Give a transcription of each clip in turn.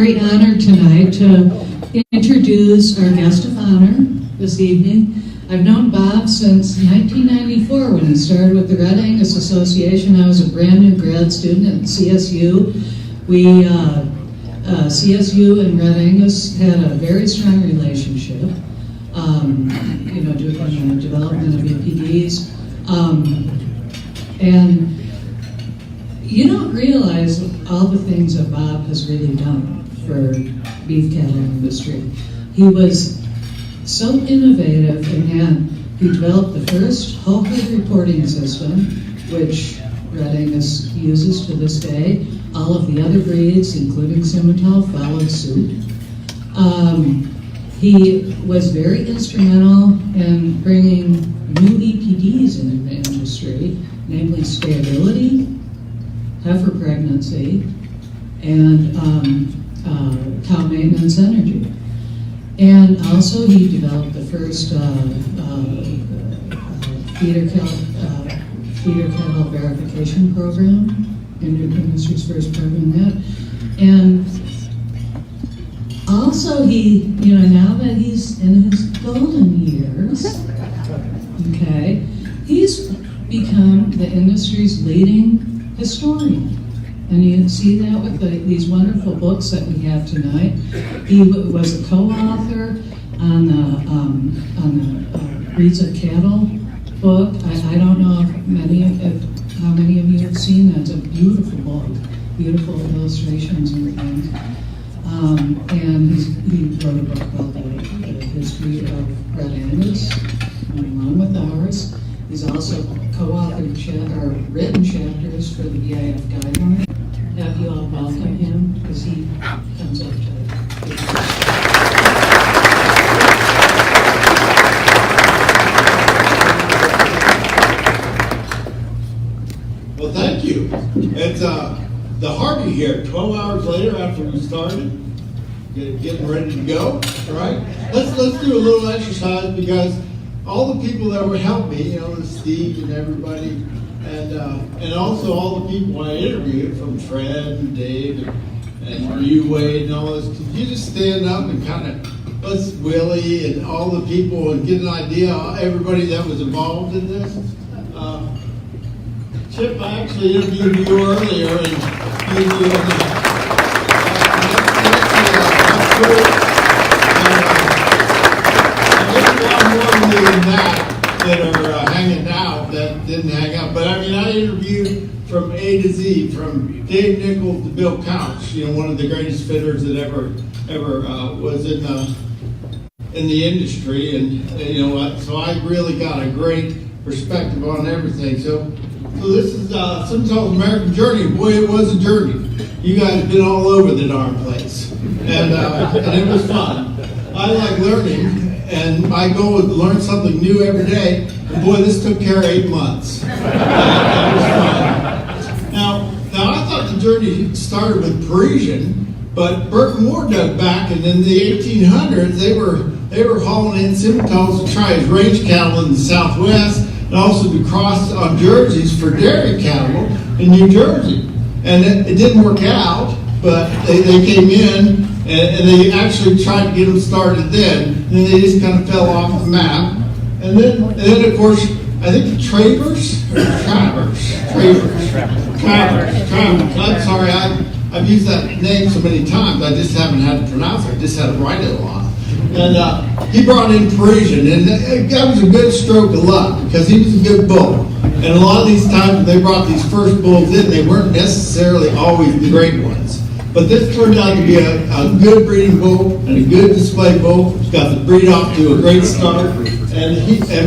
very honored tonight to introduce our guest of honor this evening. I've known Bob since 1994 when he started with the Red Angus Association. I was a brand new grad student at CSU. CSU and Red Angus had a very strong relationship, doing the development of EPDs. And you don't realize all the things that Bob has really done for beef cattle industry. He was so innovative, and he developed the first whole herd reporting system, which Red Angus uses to this day. All of the other breeds, including Simmental, followed suit. He was very instrumental in bringing new EPDs into the industry, namely stability, heifer pregnancy, and cow maintenance energy. And also he developed the first feeder cattle verification program, industry's first program that. And also he, now that he's in his golden years, okay, he's become the industry's leading historian. And you see that with these wonderful books that we have tonight. He was a co-author on the Breeds of Cattle book. I don't know how many of you have seen that. It's a beautiful book, beautiful illustrations and things. And he wrote a book called The History of Red Angus, along with ours. He's also co-authored written chapters for the BIF guidelines. Have you all welcome him because he comes up to Well, thank you. It's the Harvey here, 12 hours later after we started, getting ready to go. All right, let's do a little exercise because all the people that were helping me, Steve and everybody, and also all the people I interviewed, from Fred and Dave and you, Wade, and all this. Could you just stand up and kind of let's Willie and all the people and get an idea of everybody that was involved in this? Chip, I actually interviewed you earlier, and there's a lot more than that are hanging out that didn't hang out. But I interviewed from A to Z, from Dave Nichols to Bill Couch, one of the greatest fitters that ever was in the industry, and so I really got a great perspective on everything. So this is Simmental's American Journey. Boy, it was a journey. You guys have been all over the darn place, and it was fun. I like learning. And my goal was to learn something new every day. And boy, this took care of 8 months. That was fun. Now I thought the journey started with Parisien, but Burt and Moore dug back, and in the 1800s, they were hauling in Simmentals to try as range cattle in the Southwest, and also to cross on jerseys for dairy cattle in New Jersey. And it didn't work out, but they came in, and they actually tried to get them started then, and then they just kind of fell off the map. And then of course, I think the Travers. I'm sorry, I've used that name so many times, I just haven't had to pronounce it, I just had to write it a lot. And he brought in Parisien, and that was a good stroke of luck, because he was a good bull. And a lot of these times when they brought these first bulls in, they weren't necessarily always the great ones. But this turned out to be a good breeding bull and a good display bull. Got the breed off to a great start. And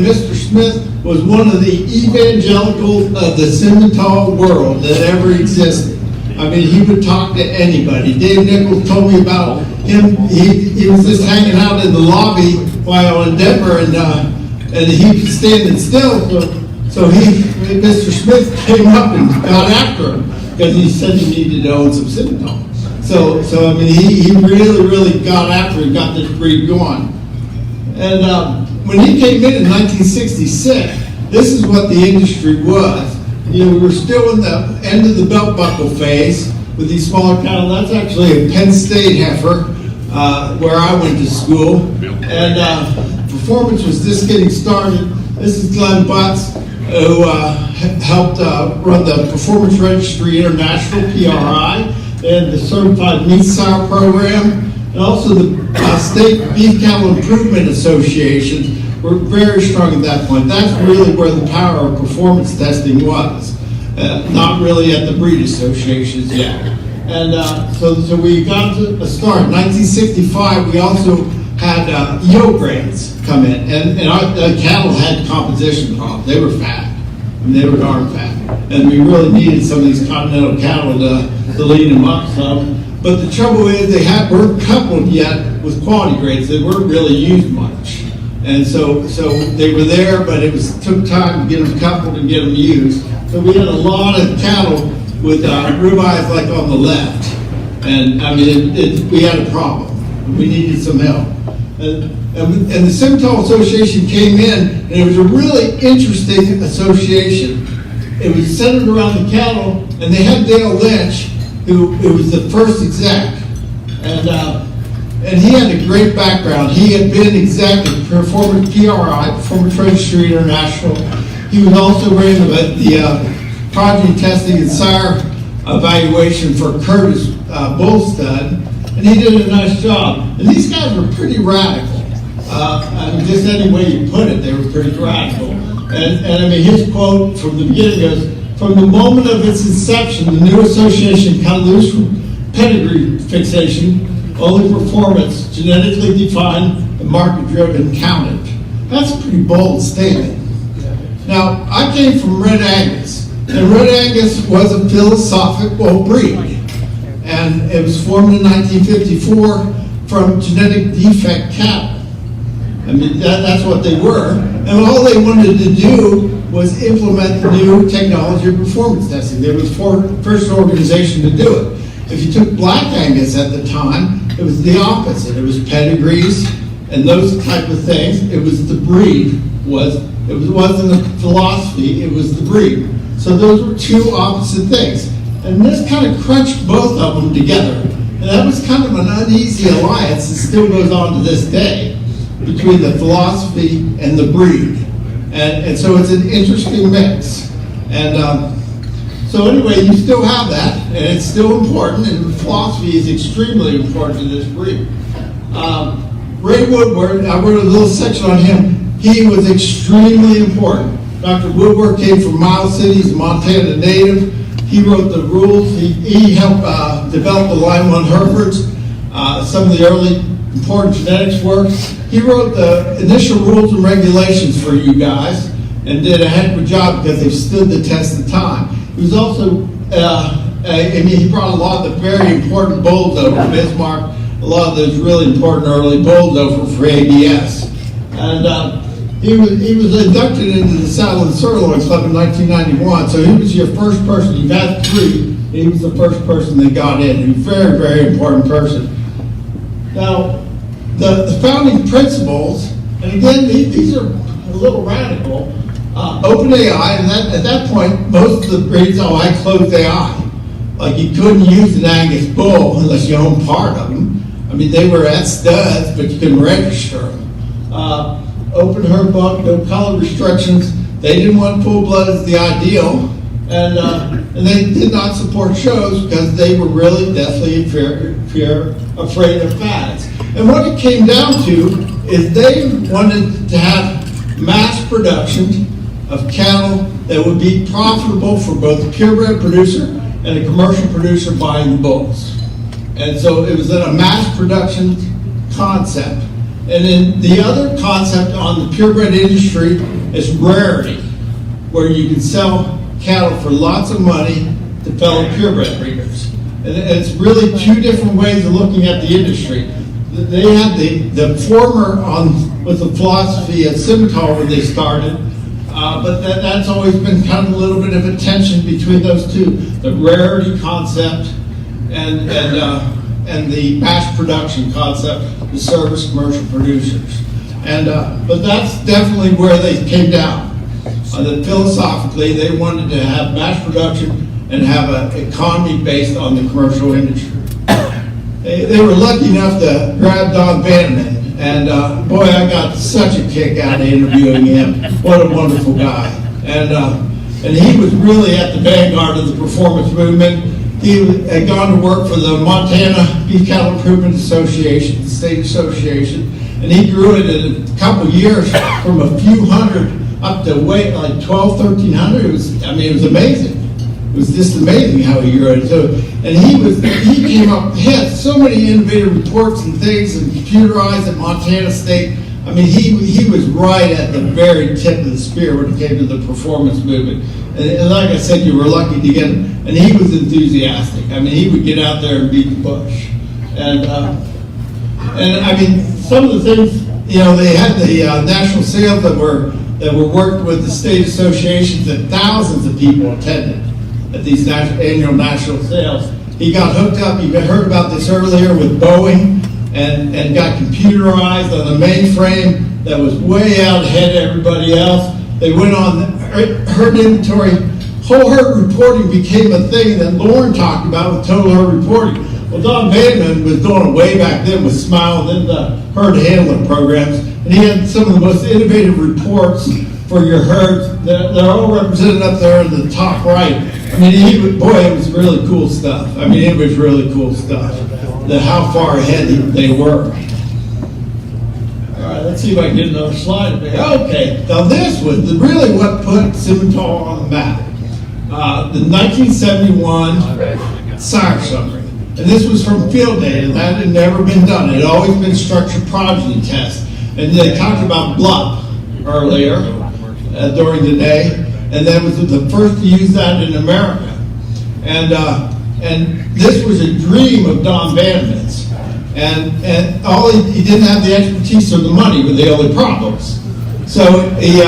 Mr. Smith was one of the evangelicals of the Simmental world that ever existed. He would talk to anybody. Dave Nichols told me about him. He was just hanging out in the lobby while in Denver, and he was standing still. So Mr. Smith came up and got after him because he said he needed to own some Simmental. So he really got after it, got this breed going. And when he came in 1966, this is what the industry was. We were still in the end of the belt buckle phase. with these smaller cattle. That's actually a Penn State heifer where I went to school. And performance was just getting started. This is Glenn Butts, who helped run the Performance Registry International, PRI, and the Certified Meat Sire Program, and also the State Beef Cattle Improvement Associations were very strong at that point. That's really where the power of performance testing was, not really at the breed associations yet. And so we got to a start. In 1965, we also had yield grades come in, and our cattle had composition problems. They were fat, and they were darn fat, and we really needed some of these continental cattle to lean them up some. But the trouble is they weren't coupled yet with quality grades. They weren't really used much, and so they were there, but it took time to get them coupled and get them used. So we had a lot of cattle with ribeyes like on the left, and I mean we had a problem. We needed some help. And the Simmental Association came in, and it was a really interesting association. It was centered around the cattle, and they had Dale Lynch, who was the first exec. And he had a great background. He had been exec at Performance PRI, Performance Registry International. He was also ran the progeny testing and sire evaluation for Curtis Bull Stud. And he did a nice job. And these guys were pretty radical. I mean, just any way you put it, they were pretty radical. And I mean, his quote from the beginning goes, "From the moment of its inception, the new association cut loose from pedigree fixation, only performance, genetically defined, and market-driven counted." That's a pretty bold statement. Now, I came from Red Angus, and Red Angus was a philosophical breed. And it was formed in 1954 from genetic defect cattle. I mean, that's what they were. And all they wanted to do was implement the new technology of performance testing. They were the first organization to do it. If you took Black Angus at the time, it was the opposite. It was pedigrees and those type of things. It was the breed. It wasn't the philosophy, it was the breed. So those were two opposite things. And this kind of crunched both of them together. And that was kind of an uneasy alliance that still goes on to this day between the philosophy and the breed. And so it's an interesting mix. And so anyway, you still have that, and it's still important, and philosophy is extremely important to this breed. Ray Woodward, I wrote a little section on him. He was extremely important. Dr. Woodward came from Miles City, he's a Montana native. He wrote the rules. He helped develop the Line 1 Herefords, some of the early important genetics work. He wrote the initial rules and regulations for you guys and did a heck of a job because they've stood the test of time. He was also, he brought a lot of the very important bulls over, Bismarck, a lot of those really important early bulls over for ABS. And he was inducted into the Saddle and Sirloin Club in 1991, so he was your first person. You've had three. He was the first person that got in. He was a very, very important person. Now, the founding principles, and again, these are a little radical. Open AI, and at that point, most of the breeds all had closed AI. Like, you couldn't use an Angus bull unless you owned part of them. I mean, they were at studs, but you couldn't register them. Open herd book, no color restrictions. They didn't want full blood as the ideal, and they did not support shows because they were really deathly afraid of fads. And what it came down to is they wanted to have mass production of cattle that would be profitable for both a purebred producer and a commercial producer buying the bulls. And so it was a mass production concept. And then the other concept on the purebred industry is rarity, where you can sell cattle for lots of money to fellow purebred breeders. And it's really two different ways of looking at the industry. They had the former with the philosophy at Simmental when they started, but that's always been kind of a little bit of a tension between those two, the rarity concept and the mass production concept to service commercial producers. And but that's definitely where they came down. That philosophically they wanted to have mass production and have an economy based on the commercial industry. They were lucky enough to grab Don Bannerman, and boy, I got such a kick out of interviewing him. What a wonderful guy. And he was really at the vanguard of the performance movement. He had gone to work for the Montana Beef Cattle Improvement Association, the state association, and he grew it in a couple years from a few hundred up to weight like 1,200, 1,300. It was amazing. It was just amazing how he grew it. So, and he came up, he had so many innovative reports and things, and computerized at Montana State. I mean, he was right at the very tip of the spear when it came to the performance movement. And like I said, you were lucky to get him. And he was enthusiastic. I mean, he would get out there and beat the bush. And I mean, some of the things, you know, they had the national sales that were worked with the state associations, and thousands of people attended at these annual national sales. He got hooked up, you heard about this earlier, with Boeing, and got computerized on a mainframe that was way out ahead of everybody else. They went on herd inventory. Whole herd reporting became a thing that Lauren talked about with total herd reporting. Well, Don Vanderman was doing it way back then with Smile and then the herd handling programs, and he had some of the most innovative reports for your herds. They're all represented up there in the top right. I mean, boy, it was really cool stuff. I mean, it was really cool stuff. How far ahead they were. All right, let's see if I can get another slide. Okay, now this was really what put Simmental on the map. The 1971 SIRE summary. And this was from field data. That had never been done. It had always been structured progeny tests. And they talked about bluff earlier during the day. And that was the first to use that in America. And this was a dream of Don Bannerman's. And all he didn't have the expertise or the money were the only problems. So he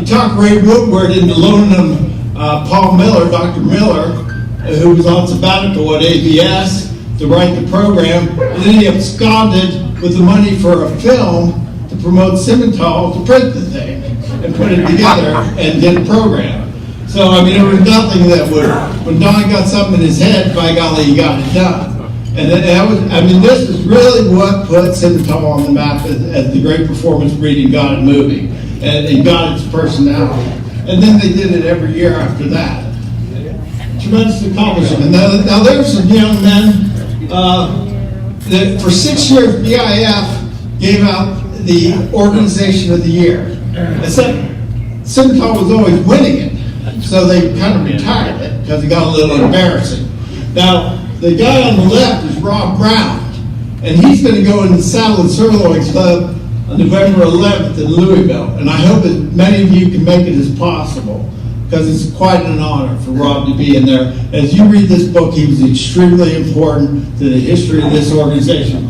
talked Ray Woodward into loaning him Paul Miller, Dr. Miller, who was on sabbatical at ABS, to write the program. And then he absconded with the money for a film to promote Simmental to print the thing and put it together and did a program. So, I mean, there was nothing that would, when Don got something in his head, by golly, he got it done. And that was, I mean, this is really what put Simmental on the map as the great performance breeding got it moving. And it got its personality. And then they did it every year after that. Tremendous accomplishment. Now there's some young men that for 6 years BIF gave out the Organization of the Year. Except Simmental was always winning it, so they kind of retired it because it got a little embarrassing. Now the guy on the left is Rob Brown, and he's going to go in the Saddle and Sirloin Club on November 11th in Louisville, and I hope that many of you can make it as possible, because it's quite an honor for Rob to be in there. As you read this book, he was extremely important to the history of this organization.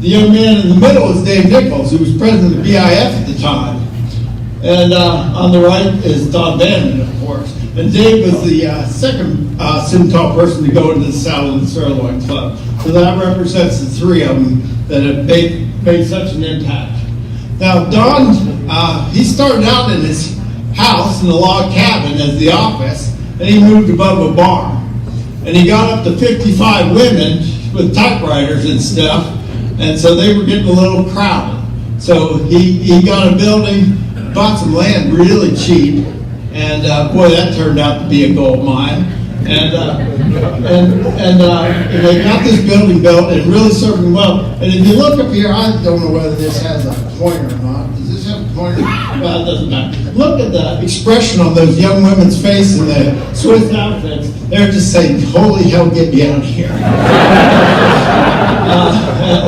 The young man in the middle is Dave Nichols, who was president of BIF at the time. And on the right is Don Bannerman, of course. And Dave was the second Simmental person to go into the Saddle and Sirloin Club. So that represents the three of them that have made such an impact. Now, Don, he started out in his house in a log cabin as the office, and he moved above a barn. And he got up to 55 women with typewriters and stuff, and so they were getting a little crowded. So he got a building, bought some land really cheap, and boy, that turned out to be a gold mine. And they got this building built and really served them well. And if you look up here, I don't know whether this has a pointer or not. Does this have a pointer? Well, it doesn't matter. Look at the expression on those young women's faces in the Swiss outfits. They're just saying, "Holy hell, get me out of here."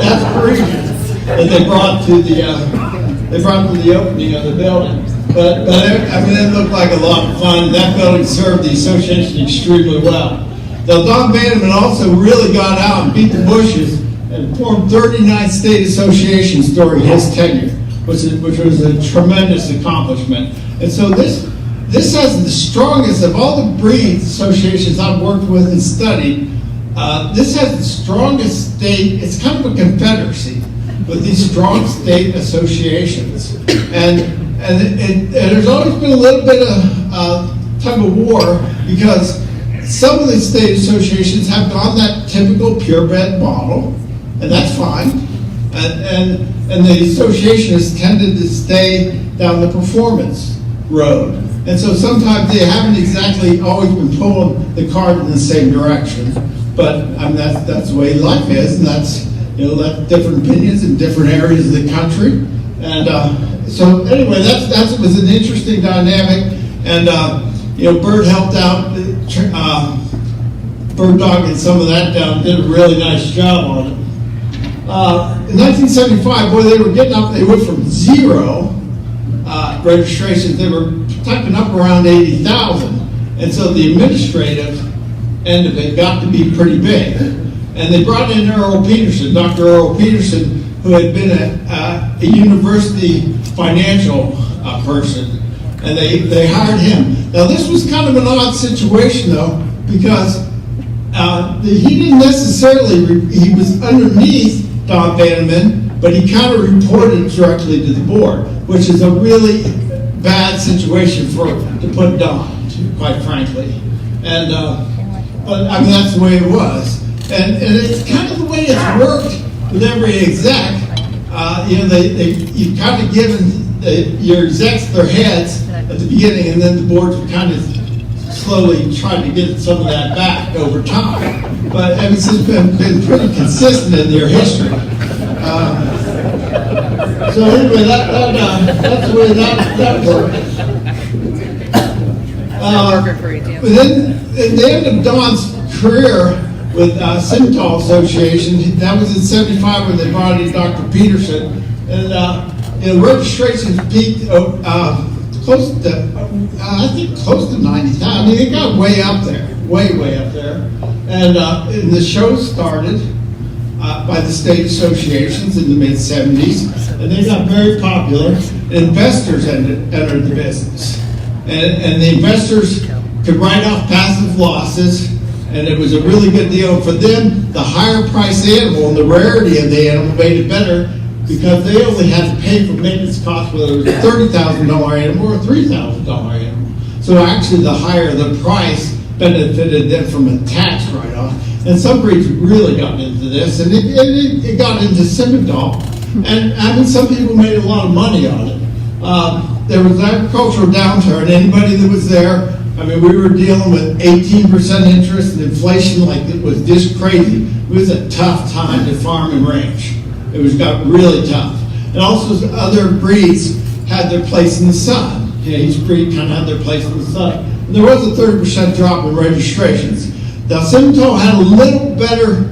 That's Parisien that they brought to the opening of the building. But I mean, it looked like a lot of fun. That building served the association extremely well. Now, Don Bannerman also really got out and beat the bushes and formed 39 state associations during his tenure, which was a tremendous accomplishment. And so this has the strongest of all the breeds associations I've worked with and studied. This has the strongest state. It's kind of a confederacy with these strong state associations. And there's always been a little bit of tug of war, because some of the state associations have gone that typical purebred model, and that's fine. And the association has tended to stay down the performance road. And so sometimes they haven't exactly always been pulling the cart in the same direction. But I mean, that's the way life is, and that's, that's different opinions in different areas of the country. And so anyway, that was an interesting dynamic. And Bert helped out, Bird Dog and some of that down, did a really nice job on it. In 1975, boy, they were getting up, they went from 0 registrations, they were typing up around 80,000. And so the administrative end of it got to be pretty big. And they brought in Peterson, Dr. Earl Peterson, who had been a university financial person. And they hired him. Now this was kind of an odd situation though, because he didn't necessarily, he was underneath Don Vanneman, but he kind of reported directly to the board, which is a really bad situation to put Don, quite frankly. And but I mean that's the way it was, and it's kind of the way it's worked with every exec. You've kind of given your execs their heads at the beginning, and then the boards have kind of slowly tried to get some of that back over time. But it's just been pretty consistent in their history. So anyway, that's the way that worked. But then at the end of Don's career with Simmental Association, that was in '75 when they brought in Dr. Peterson, and registrations peaked close to 90,000. I mean, it got way up there, way up there. And the show started by the state associations in the mid-'70s, and they got very popular. Investors entered the business. And the investors could write off passive losses, and it was a really good deal for them. The higher priced animal and the rarity of the animal made it better, because they only had to pay for maintenance costs, whether it was a $30,000 animal or a $3,000 animal. So actually the higher the price benefited them from a tax write-off. And some breeds really got into this, and it got into Simmental. And I mean, some people made a lot of money on it. There was an agricultural downturn. Anybody that was there, I mean, we were dealing with 18% interest and inflation like it was just crazy. It was a tough time to farm and ranch. It got really tough. And also other breeds had their place in the sun. Each breed kind of had their place in the sun. And there was a 30% drop in registrations. Now, Simmental had a little better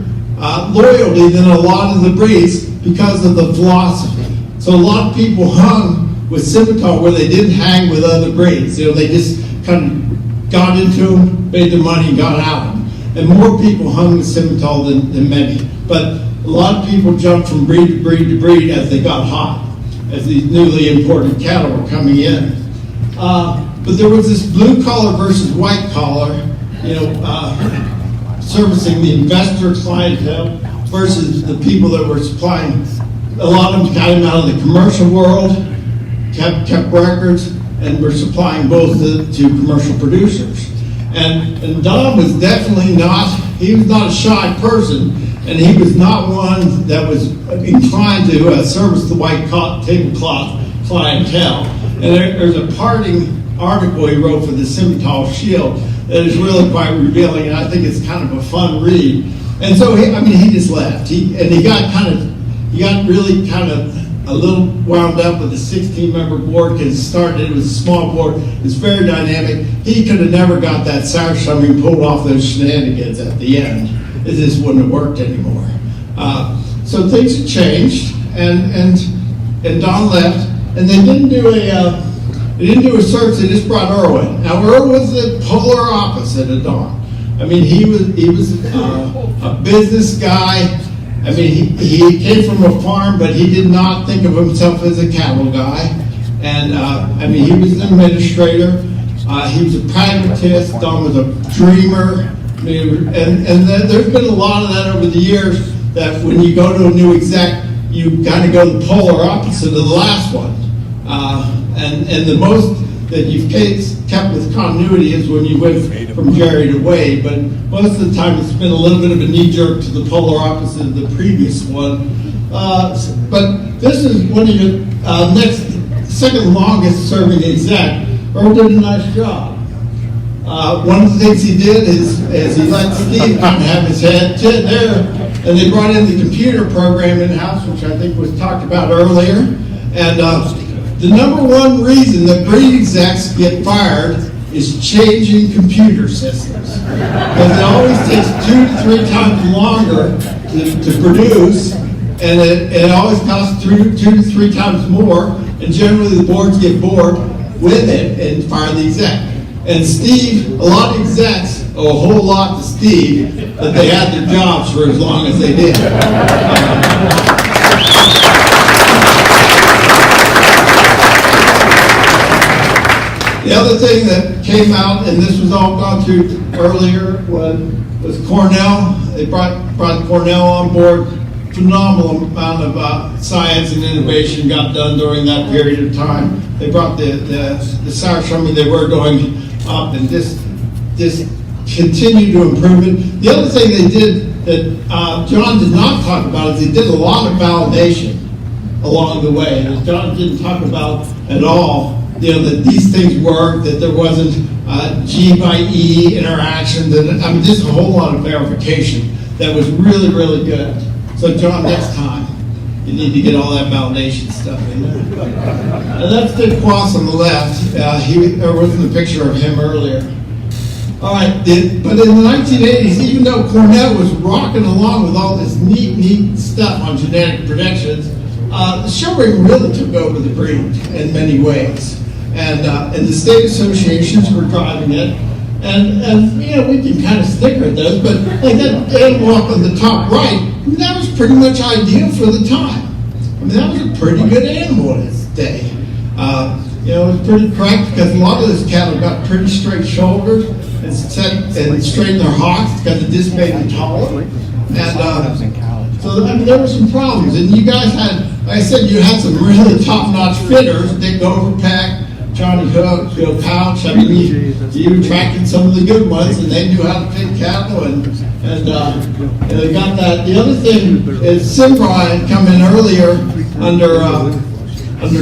loyalty than a lot of the breeds because of the philosophy. So a lot of people hung with Simmental where they didn't hang with other breeds. They just kind of got into them, made their money, and got out. And more people hung with Simmental than many. But a lot of people jumped from breed to breed to breed as they got hot, as these newly imported cattle were coming in. But there was this blue collar versus white collar, servicing the investor clientele versus the people that were supplying. A lot of them got them out of the commercial world, kept records, and were supplying both to commercial producers. And Don was definitely he was not a shy person, and he was not one that was inclined to service the white tablecloth clientele. And there's a parting article he wrote for the Simmental Shield that is really quite revealing, and I think it's kind of a fun read. And so he just left. He got really kind of a little wound up with the 16-member board because it was a small board. It was very dynamic. He could have never got that sour summing pulled off those shenanigans at the end. It just wouldn't have worked anymore. So things had changed, and Don left, and they didn't do a search. They just brought Earl in. Now Earl was the polar opposite of Don. I mean, he was a business guy. I mean, he came from a farm, but he did not think of himself as a cattle guy. And I mean, he was an administrator. He was a pragmatist. Don was a dreamer. I mean, and there's been a lot of that over the years, that when you go to a new exec, you kind of go the polar opposite of the last one. And the most that you've kept with continuity is when you went from Jerry to Wade, but most of the time it's been a little bit of a knee jerk to the polar opposite of the previous one. But this is one of your second longest serving exec. Earl did a nice job. One of the things he did is he let Steve kind of have his head there, and they brought in the computer program in-house, which I think was talked about earlier. And the number one reason that breed execs get fired is changing computer systems. Because it always takes 2 to 3 times longer to produce, and it always costs 2 to 3 times more, and generally the boards get bored with it and fire the exec. And Steve, a lot of execs owe a whole lot to Steve that they had their jobs for as long as they did. The other thing that came out, and this was all gone through earlier, was Cornell. They brought Cornell on board. Phenomenal amount of science and innovation got done during that period of time. They brought the sour shummy, they were going up and just continue to improve it. The other thing they did that John did not talk about is they did a lot of validation along the way. And John didn't talk about at all, that these things work, that there wasn't G by E interactions, and I mean, just a whole lot of verification that was really, really good. So John, next time, you need to get all that validation stuff in there. And that's Dick Quass on the left. There wasn't a picture of him earlier. All right, but in the 1980s, even though Cornell was rocking along with all this neat stuff on genetic predictions, the show ring really took over the breed in many ways. And the state associations were driving it. And we can kind of snicker at those, but like that animal up on the top right, that was pretty much ideal for the time. I mean, that was a pretty good animal in its day. It was pretty correct because a lot of those cattle got pretty straight shoulders and straightened their hocks because it just made them taller. And so I mean, there were some problems. And you guys had, like I said, you had some really top-notch fitters, Dick Overpack, Johnny Hough, Bill Couch. I mean, you attracted some of the good ones, and they knew how to pick cattle, and they got that. The other thing is Simra had come in earlier under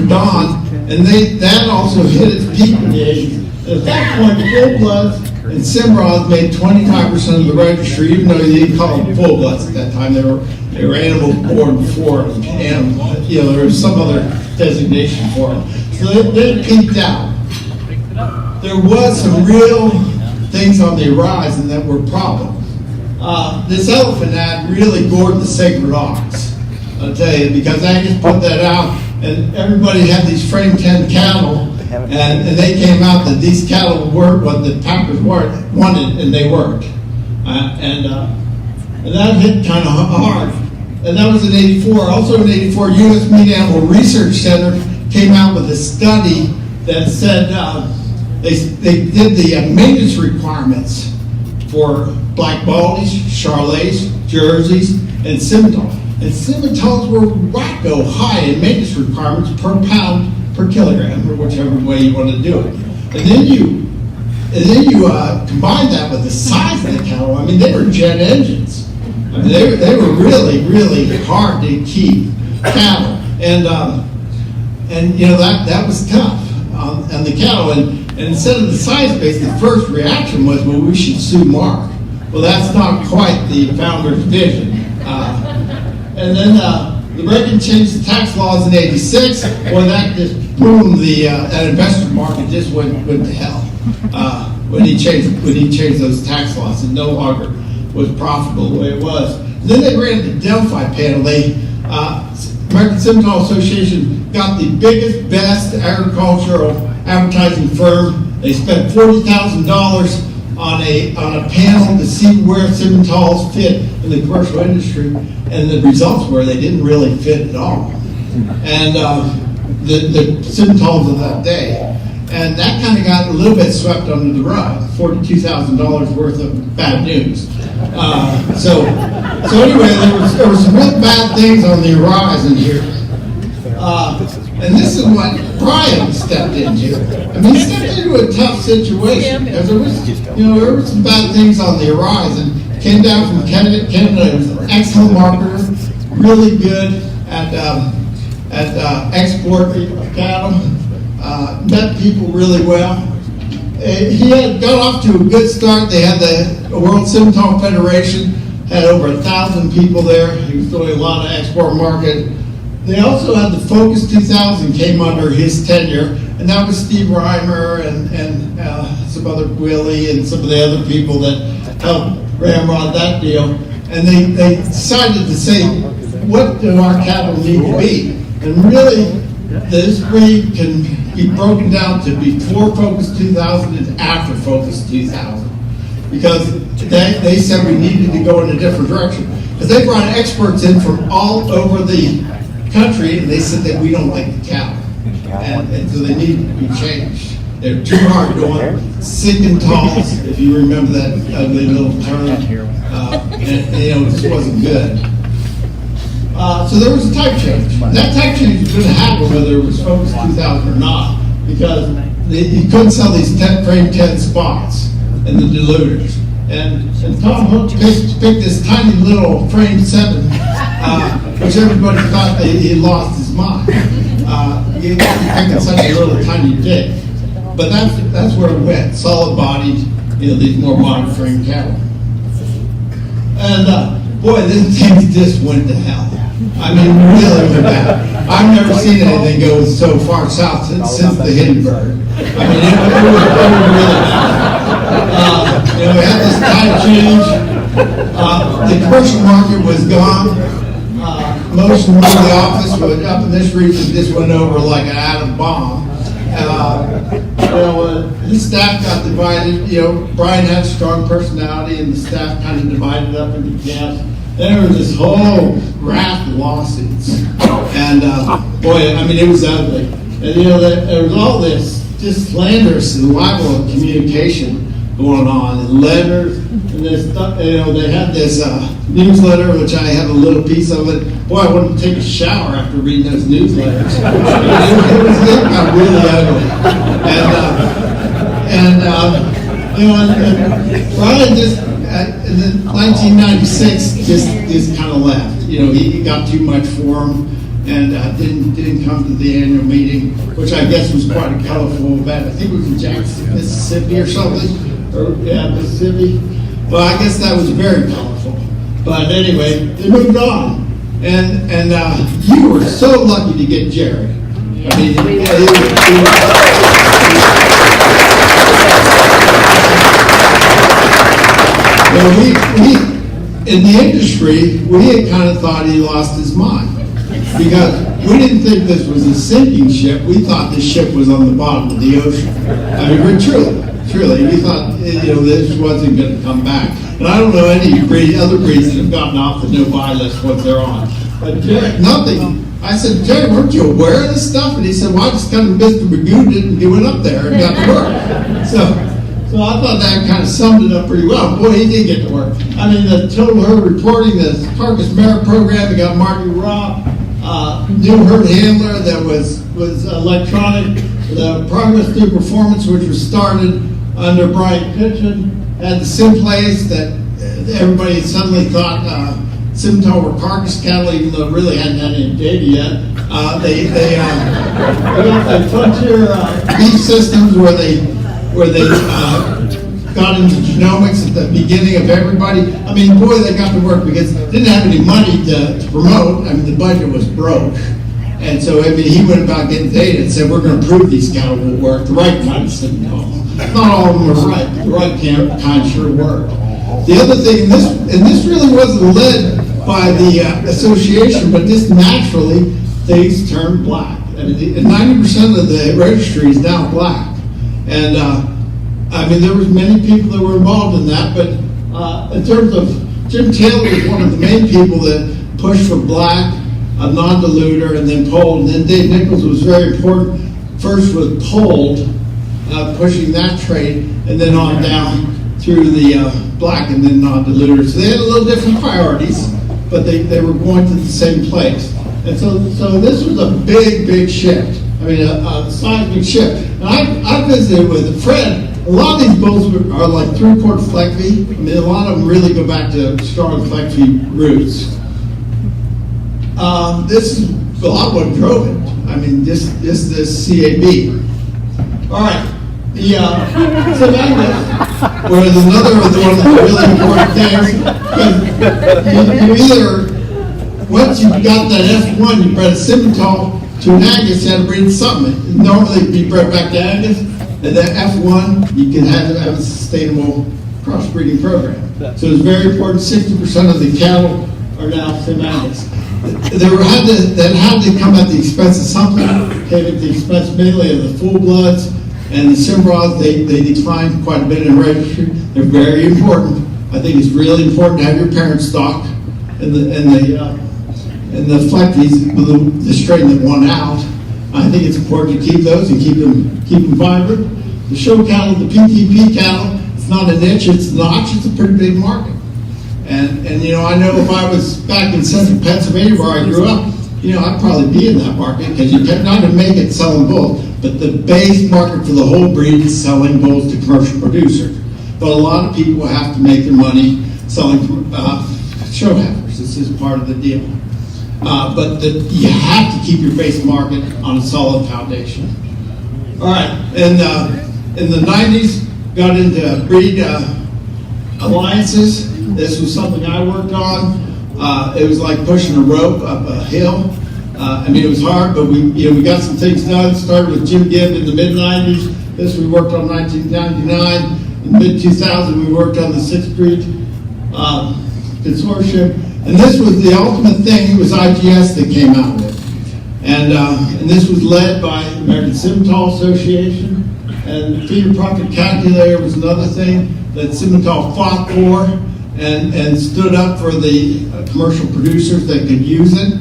Don, and that also hit its peak in the 80s. At that point, full bloods and Simra made 25% of the registry, even though you didn't call them full bloods at that time. They were animals born before animal. There was some other designation for them. So they peaked out. There was some real things on the horizon that were problems. This elephant ad really gored the sacred ox, I'll tell you, because Angus put that out, and everybody had these frame 10 cattle, and they came out that these cattle weren't what the packers wanted, and they weren't. And that hit kind of hard. And that was in 84. Also in 84, U.S. Meat Animal Research Center came out with a study that said they did the maintenance requirements for black baldies, Charolais, Jerseys, and Simmental. And Simmentals were wacko high in maintenance requirements per pound per kilogram, or whichever way you want to do it. And then you combine that with the size of the cattle. I mean, they were jet engines. I mean, they were really, really hard to keep cattle. And that was tough on the cattle. And instead of the size base, the first reaction was, well, we should sue Mark. Well, that's not quite the founder's vision. And then the Reagan changed the tax laws in '86. Well, that just boomed that investor market just went to hell when he changed those tax laws, and no longer was profitable the way it was. And then they ran the Delphi panel. American Simmental Association got the biggest, best agricultural advertising firm. They spent $40,000 on a panel to see where Simmentals fit in the commercial industry, and the results were they didn't really fit at all. And the Simmentals of that day. And that kind of got a little bit swept under the rug, $42,000 worth of bad news. So anyway, there was some real bad things on the horizon here. And this is what Brian stepped into. I mean, he stepped into a tough situation because there were some bad things on the horizon. Came down from Canada. He was an excellent marketer, really good at export cattle. Met people really well. He had got off to a good start. They had the World Simmental Federation, had over 1,000 people there. He was doing a lot of export market. They also had the Focus 2000 came under his tenure, and that was Steve Reimer and some other Willie and some of the other people that helped ramrod that deal. And they decided to say, what do our cattle need to be? And really, this breed can be broken down to before Focus 2000 and after Focus 2000. Because they said we needed to go in a different direction. Because they brought experts in from all over the country, and they said that we don't like the cattle. And so they needed to be changed. They're too hard going. Simmentails, if you remember that ugly little term, it just wasn't good. So there was a type change. That type change was going to happen whether it was Focus 2000 or not, because you couldn't sell these frame 10 spots and the diluters. And Tom Hough picked this tiny little frame 7, which everybody thought that he lost his mind. He picked such a little tiny dick. But that's where it went, solid bodied, these more modern frame cattle. And boy, this thing just went to hell. I mean, really went bad. I've never seen anything go so far south since the Hindenburg. I mean, it was really bad. We had this tide change. The commercial market was gone. Most of the office was up in this region just went over like an atom bomb. His staff got divided. Brian had a strong personality, and the staff kind of divided up into camps. There was this whole raft of lawsuits, and boy, I mean, it was ugly. And there was all this just slanderous and libel communication going on, and letters, and this stuff. They had this newsletter, which I had a little piece of it. Boy, I wanted to take a shower after reading those newsletters. It got really ugly, and Brian just. And then 1996 just kind of left. He got too much for him, and didn't come to the annual meeting, which I guess was quite a colorful event. I think it was in Jackson, Mississippi or something, Mississippi. Well, I guess that was very colorful. But anyway, they moved on, and you were so lucky to get Jerry. I mean, in the industry, we had kind of thought he lost his mind, because we didn't think this was a sinking ship. We thought this ship was on the bottom of the ocean. I mean, truly, we thought this wasn't going to come back. And I don't know any other breeds that have gotten off the no-buy list once they're on. But Jerry, nothing. I said, Jerry, weren't you aware of this stuff? And he said, well, I just kind of Mr. Magoo did, and he went up there and got to work. So I thought that kind of summed it up pretty well. Boy, he did get to work. I mean, the total herd reporting, the carcass merit program, we got Marty Robb, new herd handler that was electronic, the progress through performance, which was started under Brian Kitchen, had the Simplace that everybody suddenly thought Simmental were carcass cattle, even though it really hadn't had any data yet. They got the Frontier beef systems where they got into genomics at the beginning of everybody. I mean, boy, they got to work because they didn't have any money to promote. I mean, the budget was broke. And so, I mean, he went about getting data and said, we're going to prove these cattle will work. The right kind of Simmental. Not all of them were right, but the right kind sure worked. The other thing, and this really wasn't led by the association, but just naturally, things turned black. I mean, 90% of the registry is now black. And I mean, there was many people that were involved in that, but in terms of Jim Taylor was one of the main people that pushed for black, a non-diluter, and then polled. And then Dave Nichols was very important. First was polled, pushing that trade, and then on down through the black and then non-diluter. So they had a little different priorities, but they were going to the same place. And so this was a big shift. I mean, a seismic shift. And I visited with Fred. A lot of these boats are like 3/4 flex V. I mean, a lot of them really go back to strong flex V roots. This is a lot of what drove it. I mean, this CAB. All right, the Angus was another of one of the really important things, because you either, once you got that F1, you bred a Simmental to an Angus, you had to breed something. Normally it'd be bred back to Angus, and that F1, you can have a sustainable crossbreeding program. So it's very important. 60% of the cattle are now Sim Angus. That had to come at the expense of something. Came at the expense mainly of the full bloods and the Simbraws. They declined quite a bit in registry. They're very important. I think it's really important to have your parent stock and the Fleckies, the strain that won out. I think it's important to keep those and keep them vibrant. The show cattle, the PTP cattle, it's not a niche, it's a notch. It's a pretty big market. And you know, I know if I was back in central Pennsylvania where I grew up, you know, I'd probably be in that market, because you can't not to make it selling bulls, but the base market for the whole breed is selling bulls to commercial producers. But a lot of people have to make their money selling show heifers. This is part of the deal. But you have to keep your base market on a solid foundation. All right, and in the 90s, got into breed alliances. This was something I worked on. It was like pushing a rope up a hill. I mean, it was hard, but we got some things done. Started with Jim Gibb in the mid-90s. This we worked on 1999. In mid-2000, we worked on the 6th breed consortium. And this was the ultimate thing. It was IGS that came out with it. And this was led by the American Simmental Association. And the feeder profit calculator was another thing that Simmental fought for and stood up for the commercial producers that could use it.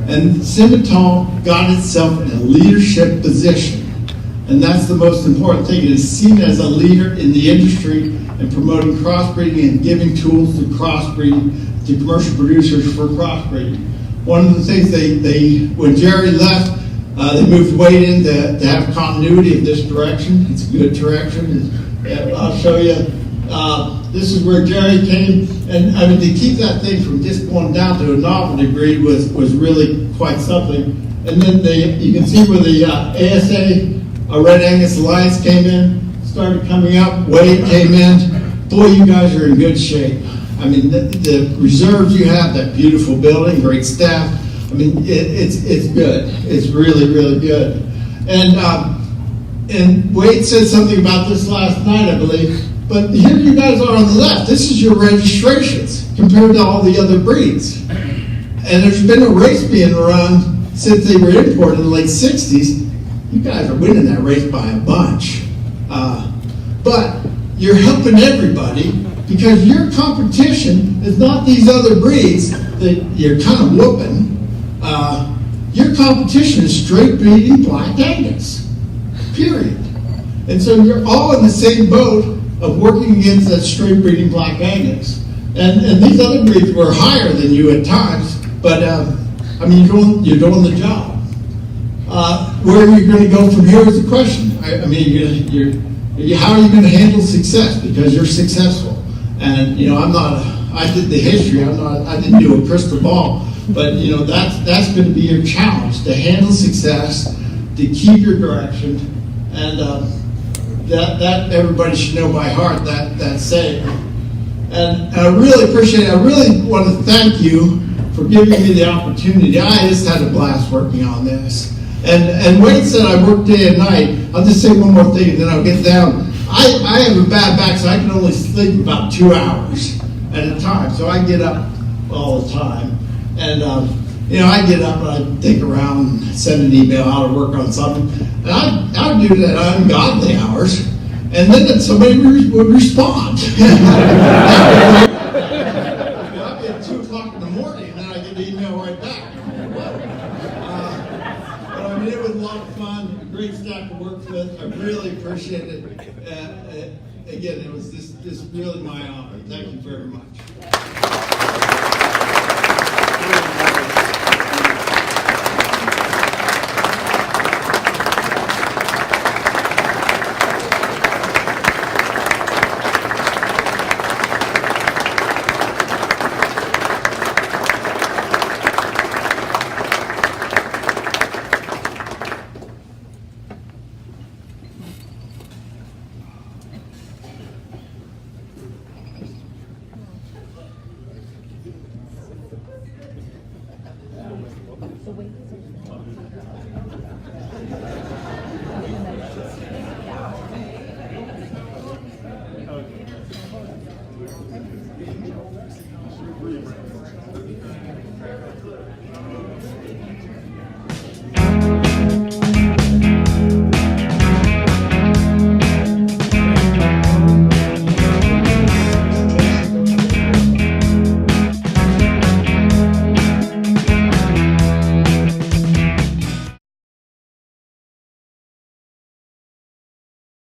And Simmental got itself in a leadership position. And that's the most important thing. It is seen as a leader in the industry in promoting crossbreeding and giving tools to crossbreeding to commercial producers for crossbreeding. One of the things when Jerry left, they moved Wade in to have continuity of this direction. It's a good direction. I'll show you. This is where Jerry came, and I mean, to keep that thing from just going down to a novelty breed was really quite something. And then you can see where the ASA, Red Angus Alliance came in, started coming up. Wade came in. Boy, you guys are in good shape. I mean, the reserves you have, that beautiful building, great staff. I mean, it's good. It's really, really good. And Wade said something about this last night, I believe. But here you guys are on the left. This is your registrations compared to all the other breeds. And there's been a race being run since they were imported in the late 60s. You guys are winning that race by a bunch. But you're helping everybody, because your competition is not these other breeds that you're kind of whooping. Your competition is straight breeding Black Angus, period. And so you're all in the same boat of working against that straight breeding Black Angus. And these other breeds were higher than you at times, but I mean, you're doing the job. Where are you going to go from here is the question. I mean, how are you going to handle success? Because you're successful. And you know, I did the history. I didn't do a crystal ball, but you know, that's going to be your challenge, to handle success, to keep your direction, and that everybody should know by heart that saying. And I really appreciate it. I really want to thank you for giving me the opportunity. I just had a blast working on this. And Wade said I work day and night. I'll just say one more thing and then I'll get down. I have a bad back, so I can only sleep about 2 hours at a time. So I get up all the time. And, you know, I get up and I think around, send an email out or work on something. And I do that at ungodly hours. And then somebody would respond. I'll be at 2 o'clock in the morning and then I get the email right back. But I mean, it was a lot of fun, a great staff to work with. I really appreciate it. Again, it was this really my honor. Thank you very much. Thank you.